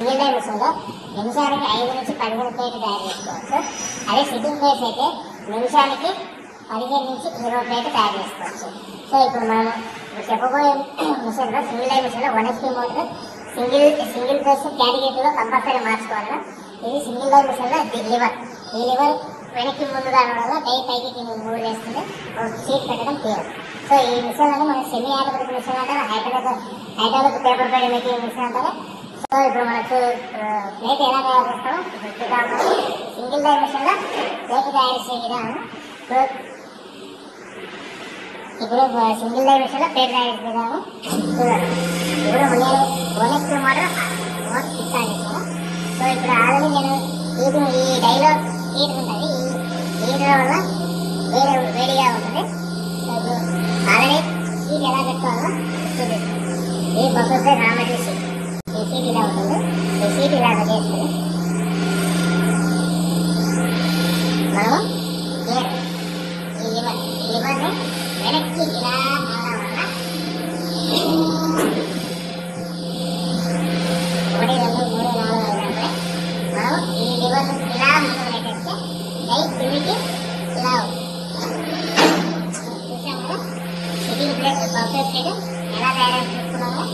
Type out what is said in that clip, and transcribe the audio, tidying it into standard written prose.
Single die మిషన్లో నిమిషానికి 5 నుంచి 15 ప్లేట్లు తయారు చేసుకోవచ్చు. అదే సిట్టింగ్ ప్లేట్స్ అయితే నిమిషానికి 15 నుంచి 20 ప్లేట్లు తయారు చేసుకోవచ్చు. సో ఇప్పుడు మనం చెప్పబోయే మిషన్లో సింగిల్ డై మిషన్లో 1 HP మోటార్ సింగిల్ ప్లేట్స్ క్యాటగిరీలో కంపల్సరీ మార్చుకోవాలి. ఇది సింగిల్ డై మిషన్లో లివర్. ఈ లివర్ వెనక్కి ముందుగా వల్ల డై పైకి మూవ్ చేస్తుంది, షీట్ పెట్టడం క్లియర్. సో ఈ మిషన్ అని మనం సెమీ ఆటోమేటిక్ మిషన్ అంటారు, హైడ్రాలిక్ పేపర్ పైన మేకింగ్ మిషన్ అంటారు. సో ఇప్పుడు మనకు ప్లేట్ ఎలా తయారు చేస్తామో సింగిల్ డై మిషన్లో ప్లేట్ తయారు చేసే విధానం. ఇప్పుడు సింగిల్ డై మిషన్లో ప్లేట్ తయారు చేసే విధానం చూడండి. ఇప్పుడు నేను 1 HP మోటార్ ఫిక్స్ ఆన్ చేశాను. సో ఇప్పుడు ఆల్రెడీ నేను ఈ డైలో హీట్ ఉంటుంది, ఈ హీటర్ వల్ల వేడిగా ఉంటుంది. సో ఇప్పుడు ఆల్రెడీ హీట్ ఎలా పెట్టుకోవాలో చూపిస్తాను. ఈ బొక్కలపై రా మెటీరియల్ షీట్, ఈ షీట్ ఇలా ఉంటుంది. ఈ షీట్ ఇలా చేసుకుని మనము ఈ లివర్ని వెనక్కి ఇలా అనడం వల్ల 1 2 3 4 అయినప్పుడే మనం ఈ లివర్ ఇలా ముందు పెట్టేస్తే డై కిందికి ఇలా చూసాం కదా. సిట్టింగ్ ప్లేట్ పర్ఫెక్ట్ ఎలా తయారు చేసుకున్నామో